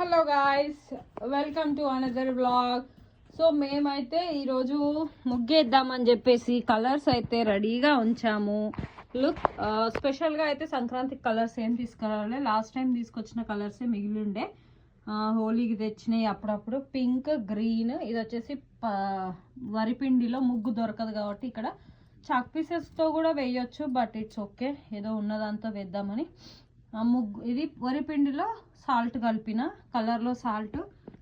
Hello guys, welcome to another vlog. So మేమైతే ఈరోజు ముగ్గేద్దామని చెప్పేసి కలర్స్ అయితే రెడీగా ఉంచాము. లుక్, స్పెషల్గా అయితే సంక్రాంతి కలర్స్ ఏం తీసుకురావాలి, లాస్ట్ టైం తీసుకొచ్చిన కలర్సే మిగిలి ఉండే. హోలీకి తెచ్చినాయి అప్పుడప్పుడు. పింక్, గ్రీన్, ఇది వచ్చేసి వరిపిండిలో ముగ్గు దొరకదు కాబట్టి ఇక్కడ చాక్ పీసెస్తో కూడా వేయొచ్చు, బట్ ఇట్స్ ఓకే, ఏదో ఉన్నదాంతో వేద్దామని. ముగ్గు ఇది వరిపిండిలో సాల్ట్ కలిపిన, కలర్లో సాల్ట్,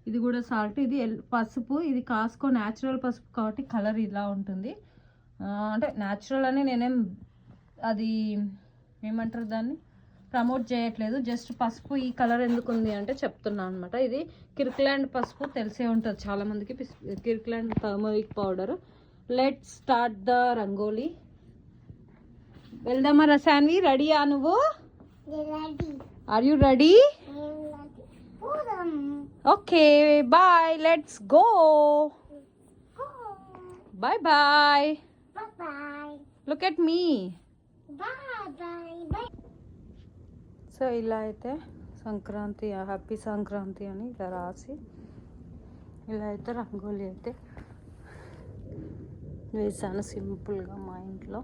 ఇది కూడా సాల్ట్, ఇది పసుపు, ఇది కాస్కో న్యాచురల్ పసుపు కాబట్టి కలర్ ఇలా ఉంటుంది. అంటే న్యాచురల్ అని నేనేం అది ఏమంటారు దాన్ని ప్రమోట్ చేయట్లేదు, జస్ట్ పసుపు ఈ కలర్ ఎందుకు ఉంది అంటే చెప్తున్నాను అనమాట. ఇది కిర్క్లాండ్ పసుపు తెలిసే ఉంటుంది చాలామందికి, Kirkland turmeric powder. Let start the rangoli. వెళ్దామా రసాన్వి? రెడీయా నువ్వు? Are you ready? Okay, bye, let's go. Bye bye. Look at me. So ఇలా అయితే సంక్రాంతి, హ్యాపీ సంక్రాంతి అని ఇలా రాసి ఇలా అయితే రంగోలీ అయితే వేసాను సింపుల్గా మా ఇంట్లో.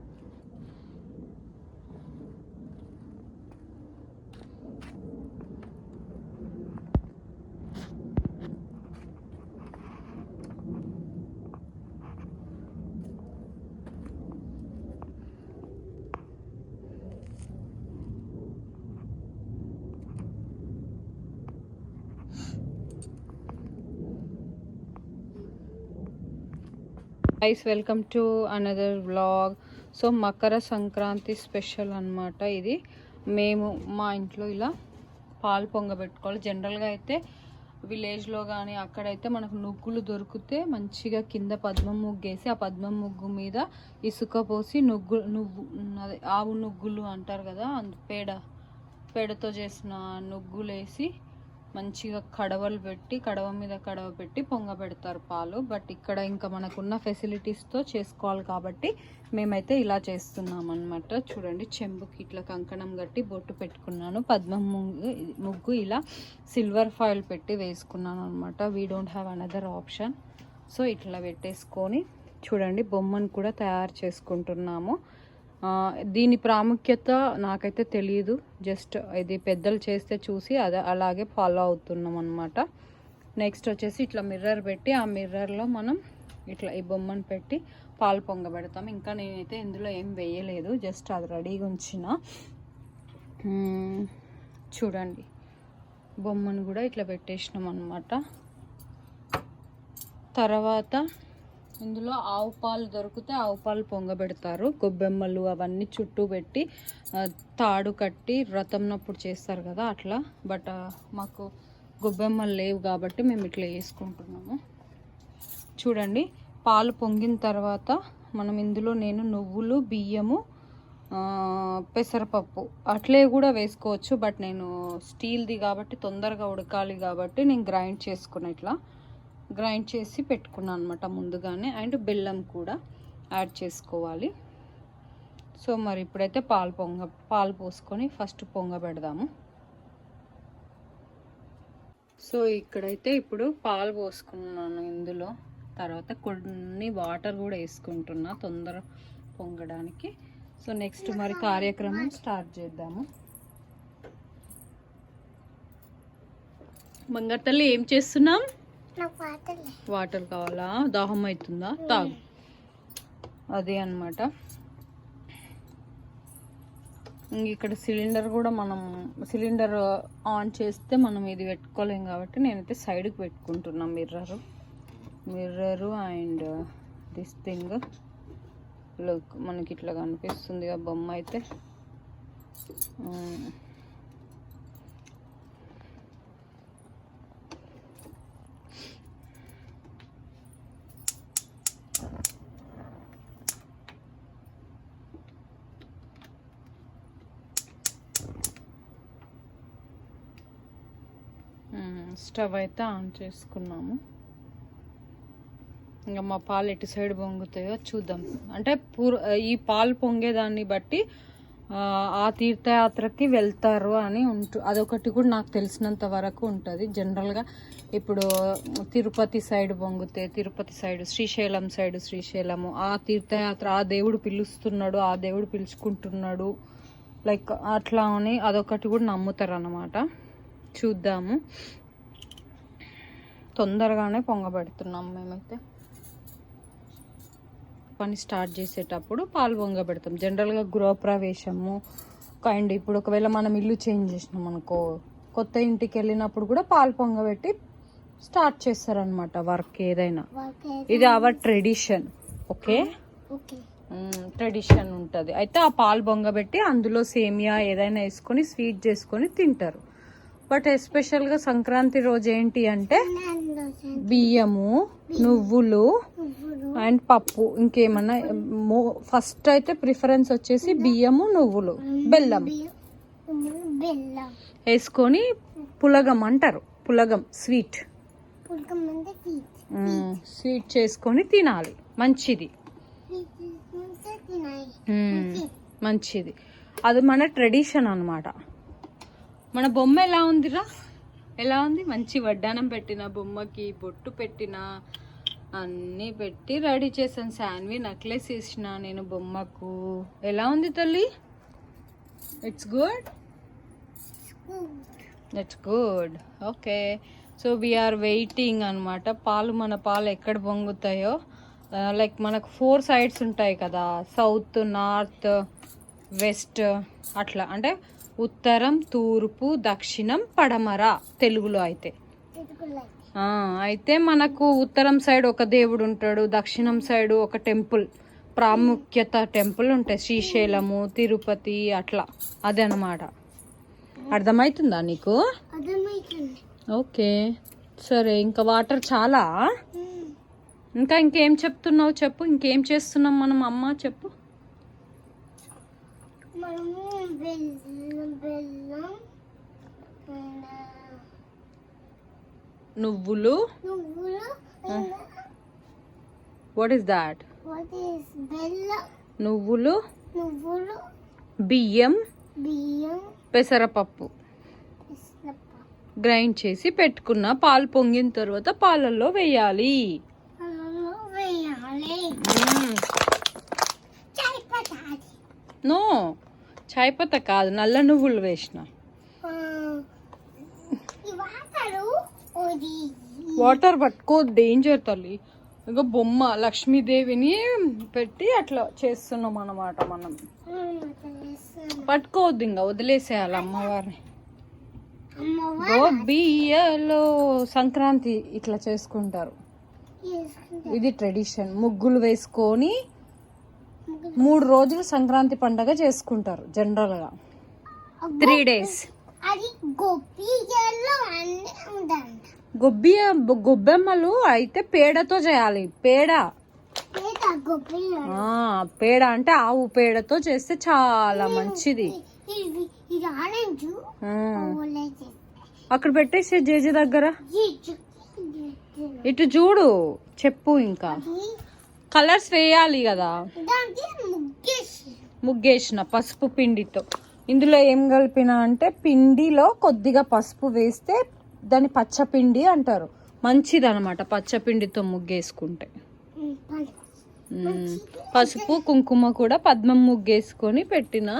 Guys, welcome to another vlog. So Makar Sankranti special అనమాట ఇది. మేము మా ఇంట్లో ఇలా పాలు పొంగబెట్టుకోవాలి. జనరల్గా అయితే విలేజ్లో కానీ అక్కడైతే మనకు నుగ్గులు దొరికితే మంచిగా కింద పద్మం ముగ్గేసి ఆ పద్మం ముగ్గు మీద ఇసుక పోసి అదే ఆవు నుగ్గులు అంటారు కదా, పేడతో చేసిన నుగ్గులు వేసి మంచిగా కడవలు పెట్టి కడవ మీద కడవ పెట్టి పొంగబెడతారు పాలు. బట్ ఇక్కడ ఇంకా మనకున్న ఫెసిలిటీస్తో చేసుకోవాలి కాబట్టి మేమైతే ఇలా చేస్తున్నాం అనమాట. చూడండి, చెంబుకి ఇట్లా కంకణం కట్టి బొట్టు పెట్టుకున్నాను. పద్మం ముగ్గు ఇలా సిల్వర్ ఫాయిల్ పెట్టి వేసుకున్నాను అనమాట. We don't have another option. So ఇట్లా పెట్టేసుకొని చూడండి, బొమ్మను కూడా తయారు చేసుకుంటున్నాము. దీని ప్రాముఖ్యత నాకైతే తెలియదు, జస్ట్ ఇది పెద్దలు చేస్తే చూసి అలాగే ఫాలో అవుతున్నాం అనమాట. నెక్స్ట్ వచ్చేసి ఇట్లా మిర్రర్ పెట్టి ఆ మిర్రర్లో మనం ఇట్లా ఈ బొమ్మను పెట్టి పాలు పొంగబెడతాం. ఇంకా నేనైతే ఇందులో ఏం వేయలేదు, జస్ట్ అది రెడీగా ఉంచిన. చూడండి, బొమ్మను కూడా ఇట్లా పెట్టేసినాం అనమాట. తర్వాత ఇందులో ఆవు పాలు దొరికితే ఆవు పాలు పొంగబెడతారు. గొబ్బెమ్మలు అవన్నీ చుట్టూ పెట్టి తాడు కట్టి వ్రతంనప్పుడు చేస్తారు కదా అట్లా. బట్ మాకు గొబ్బెమ్మలు లేవు కాబట్టి మేము ఇట్లా వేసుకుంటున్నాము. చూడండి, పాలు పొంగిన తర్వాత మనం ఇందులో నేను నువ్వులు, బియ్యము, పెసరపప్పు అట్లే కూడా వేసుకోవచ్చు. బట్ నేను స్టీల్ది కాబట్టి తొందరగా ఉడకాలి కాబట్టి నేను గ్రైండ్ చేసుకున్నా, ఇట్లా గ్రైండ్ చేసి పెట్టుకున్నాను అనమాట ముందుగానే. అండ్ బెల్లం కూడా యాడ్ చేసుకోవాలి. సో మరి ఇప్పుడైతే పాలు పోసుకొని ఫస్ట్ పొంగబెడదాము. సో ఇక్కడైతే ఇప్పుడు పాలు పోసుకున్నాను ఇందులో. తర్వాత కొన్ని వాటర్ కూడా వేసుకుంటున్నా తొందర పొంగడానికి. సో నెక్స్ట్ మరి కార్యక్రమం స్టార్ట్ చేద్దాము. బంగారు తల్లి, ఏం చేస్తున్నాం? వాటర్ కావాలా? దాహం అవుతుందా? తాగు. అదే అనమాట. ఇక్కడ సిలిండర్ కూడా మనం సిలిండర్ ఆన్ చేస్తే మనం ఇది పెట్టుకోలేం కాబట్టి నేనైతే సైడ్కి పెట్టుకుంటున్నాం mirror and this thing. Look, మనకి ఇట్లా కనిపిస్తుంది ఆ బొమ్మ అయితే. స్టవ్ అయితే ఆన్ చేసుకున్నాము. ఇంకా మా పాలు ఎటు సైడ్ పొంగుతాయో చూద్దాం. అంటే ఈ పాలు పొంగేదాన్ని బట్టి ఆ తీర్థయాత్రకి వెళ్తారు అని అదొకటి కూడా నాకు తెలిసినంత వరకు ఉంటుంది. జనరల్గా ఇప్పుడు తిరుపతి సైడ్ పొంగితే తిరుపతి సైడ్, శ్రీశైలం సైడ్ శ్రీశైలము, ఆ తీర్థయాత్ర ఆ దేవుడు పిలుస్తున్నాడు, ఆ దేవుడు పిలుచుకుంటున్నాడు లైక్ అట్లా అని అదొకటి కూడా నమ్ముతారు అన్నమాట. చూద్దాము, తొందరగానే పొంగబెడుతున్నాం మేమైతే. పని స్టార్ట్ చేసేటప్పుడు పాలు పొంగబెడతాం. జనరల్గా గృహప్రవేశము అండ్ ఇప్పుడు ఒకవేళ మనం ఇల్లు చేంజ్ చేసినాం అనుకో, కొత్త ఇంటికి వెళ్ళినప్పుడు కూడా పాలు పొంగబెట్టి స్టార్ట్ చేస్తారనమాట వర్క్ ఏదైనా. ఇది అవర్ ట్రెడిషన్. ఓకే, ట్రెడిషన్ ఉంటుంది. అయితే ఆ పాలు పొంగబెట్టి అందులో సేమియా ఏదైనా వేసుకొని స్వీట్ చేసుకొని తింటారు. బట్ ఎస్పెషల్గా సంక్రాంతి రోజు ఏంటి అంటే బియ్యము, నువ్వులు అండ్ పప్పు, ఇంకేమన్నా ఫస్ట్ అయితే ప్రిఫరెన్స్ వచ్చేసి బియ్యము, నువ్వులు, బెల్లం వేసుకొని పులగం అంటారు. పులగం స్వీట్ చేసుకొని తినాలి. మంచిది, మంచిది. అది మన ట్రెడిషన్ అన్నమాట. మన బొమ్మ ఎలా ఉందిరా, ఎలా ఉంది? మంచి వడ్డానం పెట్టిన బొమ్మకి, బొట్టు పెట్టిన, అన్నీ పెట్టి రెడీ చేశాను. శాన్వి నెక్లెస్ వేసిన నేను బొమ్మకు. ఎలా ఉంది తల్లి? It's good, it's good. Okay, so we are waiting అనమాట. మన పాలు ఎక్కడ పొంగుతాయో, లైక్ మనకు 4 sides ఉంటాయి కదా, సౌత్, నార్త్, వెస్ట్, అట్లా. అంటే ఉత్తరం, తూర్పు, దక్షిణం, పడమర తెలుగులో అయితే. అయితే మనకు ఉత్తరం సైడ్ ఒక దేవుడు ఉంటాడు, దక్షిణం సైడ్ ఒక టెంపుల్, ప్రాముఖ్యత టెంపుల్ ఉంటాయి, శ్రీశైలము, తిరుపతి, అట్లా. అదనమాట. అర్థమవుతుందా నీకు? ఓకే, సరే. ఇంకా వాటర్ చాలా? ఇంకేం చెప్తున్నావు చెప్పు. ఇంకేం చేస్తున్నాం మనం? అమ్మ చెప్పు. నువ్వులు. What is that? నువ్వులు, బియ్యం, పెసరపప్పు గ్రైండ్ చేసి పెట్టుకున్న పాలు పొంగిన తర్వాత పాలల్లో వేయాలి. నో, చాయ్ పత్తా కాదు, నల్ల నువ్వులు వేసిన. వాటర్ పట్టుకో, డేంజర్ తల్లి. ఇంకా బొమ్మ లక్ష్మీదేవిని పెట్టి అట్లా చేస్తున్నాం అన్నమాట మనం. పట్టుకోవద్దు, ఇంకా వదిలేసేయాలి అమ్మవారిని. బియ్యలో సంక్రాంతి ఇట్లా చేసుకుంటారు. ఇది ట్రెడిషన్. ముగ్గులు వేసుకొని 3 రోజులు సంక్రాంతి పండగ చేసుకుంటారు జనరల్ గా. 3 days. గొబ్బెమ్మలు అయితే పేడతో చేయాలి. పేడ అంటే ఆవు పేడతో చేస్తే చాలా మంచిది. అక్కడ పెట్టేసి జేజీ దగ్గర. ఇటు చూడు, చెప్పు. ఇంకా కలర్స్ వేయాలి కదా. ముగ్గేసిన పసుపు పిండితో. ఇందులో ఏం కలిపిన అంటే పిండిలో కొద్దిగా పసుపు వేస్తే దాన్ని పచ్చపిండి అంటారు. మంచిది అనమాట పచ్చపిండితో ముగ్గేసుకుంటే. పసుపు కుంకుమ కూడా పద్మం ముగ్గేసుకొని పెట్టిన.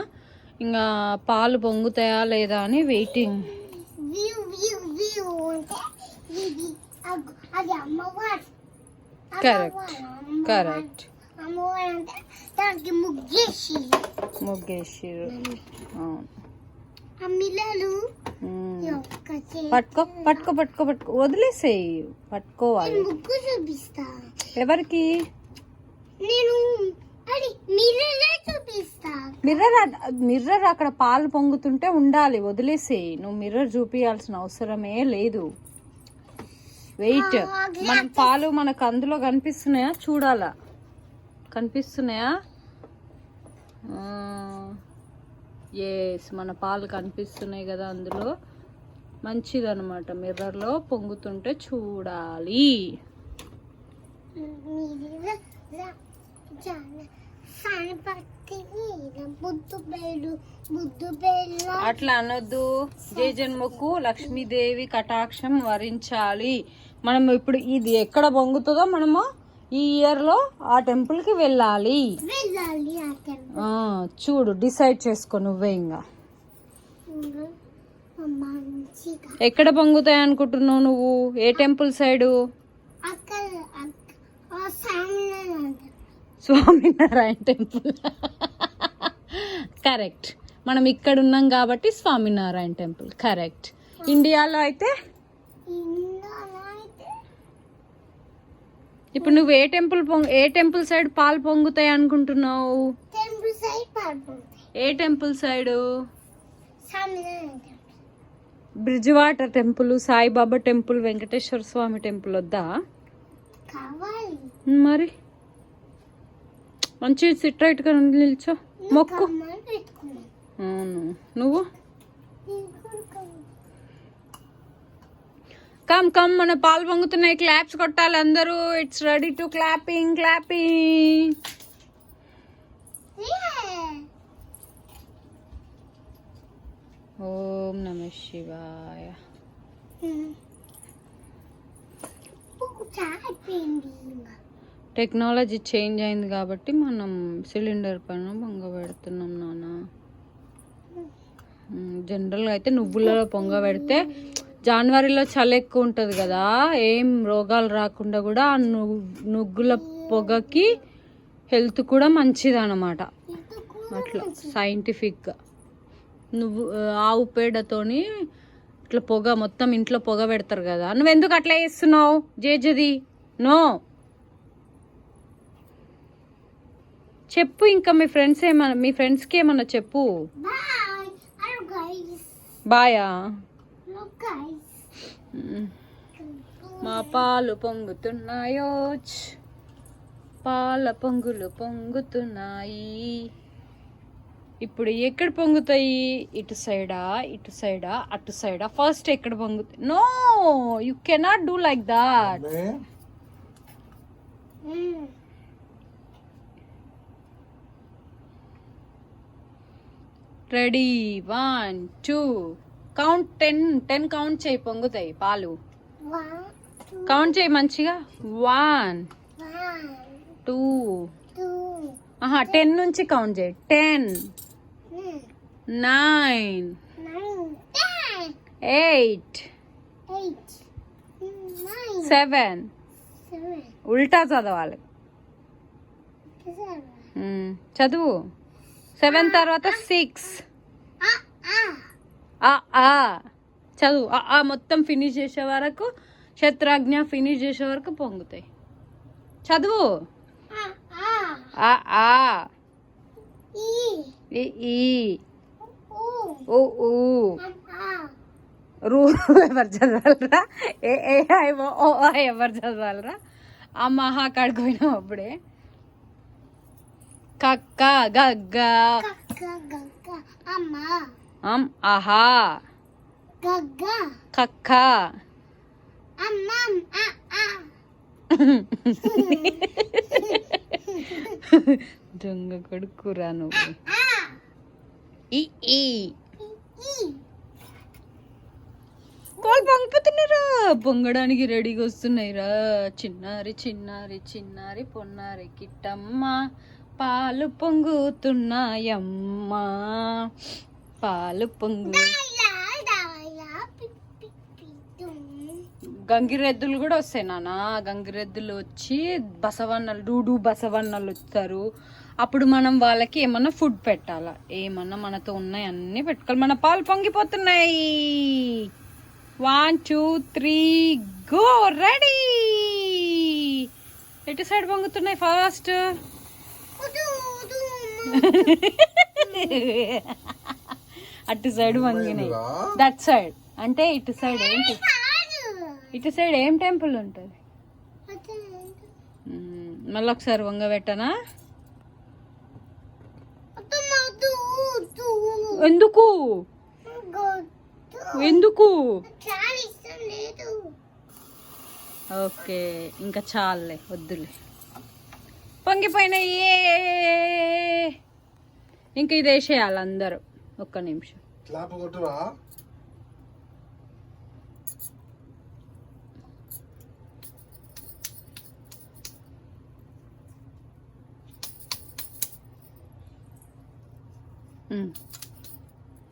ఇంకా పాలు పొంగుతాయా లేదా అని వెయిటింగ్. Correct, correct. ముగ్గేసిరు. పట్టుకో పట్టుకో పట్టుకో పట్టుకో, వదిలేసేయి. పట్టుకోవాలి. ఎవరికి? మిర్రర్ అక్కడ పాలు పొంగుతుంటే ఉండాలి, వదిలేసేయి. నువ్వు మిర్రర్ చూపించాల్సిన అవసరమే లేదు. వెయిట్. మన పాలు మనకు అందులో కనిపిస్తున్నాయా? చూడాలా, కనిపిస్తున్నాయా? ఎస్, మన పాలు కనిపిస్తున్నాయి కదా అందులో. మంచిదన్నమాట. మిర్రర్లో పొంగుతుంటే చూడాలి. అట్లా అనొద్దు. జయ జన్మకు లక్ష్మీదేవి కటాక్షం వరించాలి. మనం ఇప్పుడు ఇది ఎక్కడ పొంగుతుందో మనము ఈ ఇయర్ లో ఆ టెంపుల్ కి వెళ్ళాలి. చూడు, డిసైడ్ చేసుకో నువ్వే. ఇంకా ఎక్కడ పొంగుతాయి అనుకుంటున్నావు నువ్వు? ఏ temple side? Swaminarayan temple. Correct. మనం ఇక్కడ ఉన్నాం కాబట్టి స్వామినారాయణ టెంపుల్ కరెక్ట్. ఇండియాలో అయితే ఇప్పుడు నువ్వు ఏ టెంపుల్ సైడ్ పాలు పొంగుతాయి అనుకుంటున్నావు? ఏ temple side? Bridgewater temple, Saibaba temple, Venkateswara Swamy temple వద్దా? మరి మంచి సిట్ రైట్ గా నిల్చో, మొక్కు. అవును. నువ్వు కమ్ కమ్, మన పాలు పొంగుతున్నాయి. క్లాప్స్ కొట్టాలి అందరూ. It's ready to clapping clapping. ఓం నమః శివాయ. టెక్నాలజీ చేంజ్ అయింది కాబట్టి మనం సిలిండర్ పైన పొంగ పెడుతున్నాం నాన్న. జనరల్గా అయితే నువ్వులలో పొంగ పెడితే జనవరిలో చలి ఎక్కువ ఉంటుంది కదా, ఏం రోగాలు రాకుండా కూడా ఆ నువ్వుల పొగకి హెల్త్ కూడా మంచిది అన్నమాట. అట్లా సైంటిఫిక్గా నువ్వు ఆవు పేడతోని ఇట్లా పొగ మొత్తం ఇంట్లో పొగ పెడతారు కదా. నువ్వెందుకు అట్లా చేస్తున్నావు జేజది? నో చెప్పు. ఇంకా మీ ఫ్రెండ్స్కి ఏమన్నా చెప్పు. బాయా. మా పాలు పొంగుతున్నాయో, పాల పొంగులు పొంగుతున్నాయి. ఇప్పుడు ఎక్కడ పొంగుతాయి? ఇటు సైడా, ఇటు సైడా, అటు సైడా? ఫస్ట్ ఎక్కడ పొంగుతాయి? No, you cannot do like that. Ready, 1 2 count. 10 count చేయి, పొంగుతాయి పాలు. కౌంట్ చేయి మంచిగా. 1 2 10 నుంచి కౌంట్ చేయి. 10 9 8 7. ఉల్టా చదవాలి. చదువు. 7 తర్వాత 6. చదువు. మొత్తం ఫినిష్ చేసే వరకు, శత్రుఘ్న ఫినిష్ చేసే వరకు పొంగుతాయి. చదువు. రూ ఎవరు చదవాలరా? ఎవరు చదవాలరా? ఆ మహా కాడికి పోయినాం అప్పుడే. కక్క గగ్గ ఆహా కక్క దొంగ కొడుకురా నువ్వు. పాలు పొంగిపోతున్నారా? పొంగడానికి రెడీగా వస్తున్నాయిరా. చిన్నారి చిన్నారి చిన్నారి పొన్నారి కిట్టమ్మ, పాలు పొంగుతున్నాయమ్మా, పాలు పొంగు. గంగిరెద్దులు కూడా వస్తాయి నాన్న. గంగిరెద్దులు వచ్చి బసవన్నలు, డూడు బసవన్నలు వస్తారు. అప్పుడు మనం వాళ్ళకి ఏమన్నా ఫుడ్ పెట్టాలా, ఏమన్నా మనతో ఉన్నాయి అన్నీ పెట్టుకోవాలి. మన పాలు పొంగిపోతున్నాయి. 1 2 3 గో. రెడీ. ఎటు సైడ్ పొంగుతున్నాయి ఫస్ట్? అటు సైడ్ పొంగినాయి. దట్ సైడ్ అంటే ఇటు సైడ్ ఏంటి? ఇటు సైడ్ ఏం టెంపుల్ ఉంటుంది? మళ్ళీ ఒకసారి వంగ పెట్టనా? ఎందుకు ఎందుకు? ఓకే, ఇంకా చాలులే, వద్దులే. పొంగిపోయినాయి. ఇంకా ఇది వేసేయాలి అందరూ. ఒక్క నిమిషం. క్లాప్ కొట్టురా.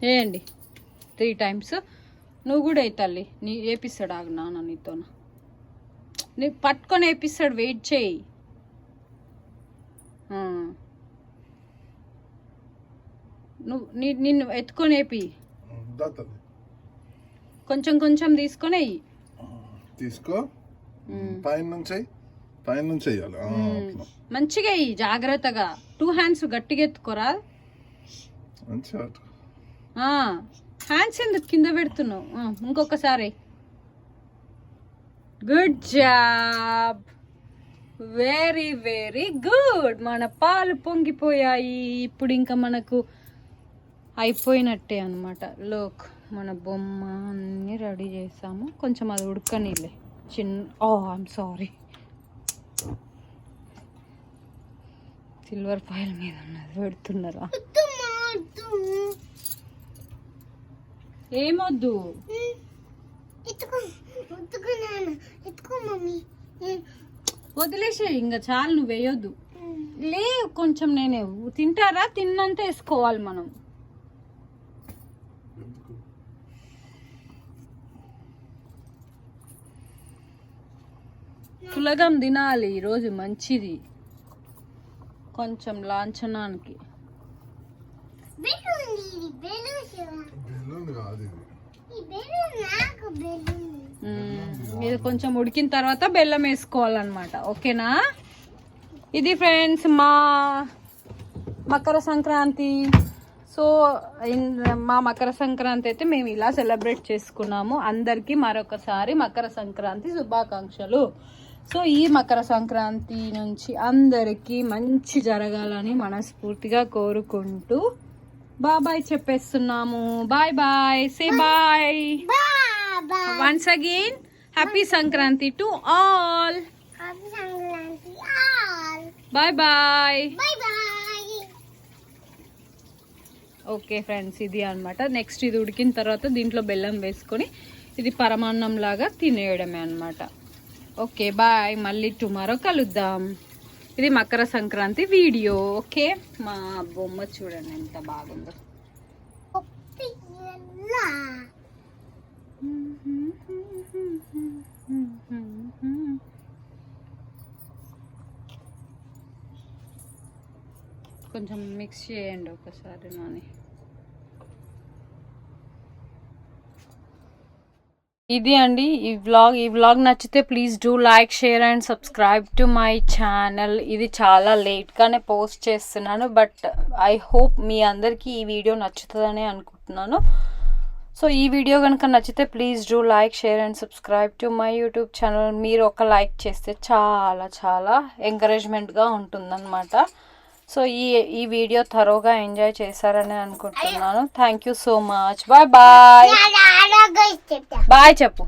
వేయండి 3 times. నువ్వు కూడా అయి తల్లి, నీ వేపిస్తాడు. ఆగు నాన్న నీతో, నీ పట్టుకొని వేపిస్తాడు. వెయిట్ చేయి. నువ్వు నిన్ను ఎత్తుకొని వేపి. కొంచెం కొంచెం తీసుకొని వెయ్యి. తీసుకో. పైన నుంచి వేయాలి. మంచిగా వెయ్యి, జాగ్రత్తగా. 2 hands గట్టిగా ఎత్తుకోరా. హ్యాండ్స్ ఎందుకు కింద పెడుతున్నావు? ఇంకొకసారి. Good job, very very good. మన పాలు పొంగిపోయాయి. ఇప్పుడు ఇంకా మనకు అయిపోయినట్టే అనమాట. లోక్, మన బొమ్మ అన్నీ రెడీ చేసాము. కొంచెం అది ఉడకనీలే. ఐఎమ్ సారీ, సిల్వర్ ఫాయిల్ మీద ఉన్నది పెడుతున్నారా? ఏమొద్దు, వదిలేసే. ఇంకా చాలు, నువ్వు వేయొద్దు. లే, కొంచెం నేనే తింటారా, తిన్నంత వేసుకోవాలి మనం. పులగం తినాలి ఈరోజు, మంచిది. కొంచెం లాంఛనానికి. ఇది కొంచెం ఉడికిన తర్వాత బెల్లం వేసుకోవాలన్నమాట. ఓకేనా? ఇది ఫ్రెండ్స్ మా మకర సంక్రాంతి. సో మా మకర సంక్రాంతి అయితే మేము ఇలా సెలబ్రేట్ చేసుకున్నాము. అందరికీ మరొకసారి మకర సంక్రాంతి శుభాకాంక్షలు. సో ఈ మకర సంక్రాంతి నుంచి అందరికీ మంచి జరగాలని మనస్ఫూర్తిగా కోరుకుంటూ బాయ్ చెప్పేస్తున్నాము. Bye bye, say bye once again. Happy Sankranti to all. Bye bye. Okay friends, ఇది అనమాట. నెక్స్ట్ ఇది ఉడికిన తర్వాత దీంట్లో బెల్లం వేసుకొని ఇది పరమాన్నం లాగా తినేయడమే అనమాట. ఓకే బాయ్, మళ్ళీ టుమారో కలుద్దాం. ఇది మకర సంక్రాంతి వీడియో. ఓకే, మా బొమ్మ చూడండి ఎంత బాగుందో. కొంచెం మిక్స్ చేయండి ఒకసారి నాని. ఇది అండి ఈ వ్లాగ్ నచ్చితే please do like, share and subscribe to my channel. ఇది చాలా లేట్గానే పోస్ట్ చేస్తున్నాను, బట్ ఐ హోప్ మీ అందరికీ ఈ వీడియో నచ్చుతుందని అనుకుంటున్నాను. సో ఈ వీడియో కనుక నచ్చితే please do like, share and subscribe to my YouTube channel. మీరు ఒక లైక్ చేస్తే చాలా చాలా ఎంకరేజ్మెంట్గా ఉంటుందన్నమాట. సో ఈ వీడియో థరోగా ఎంజాయ్ చేశారని అనుకుంటున్నాను. Thank you so much. Bye bye. Bye చెప్పు.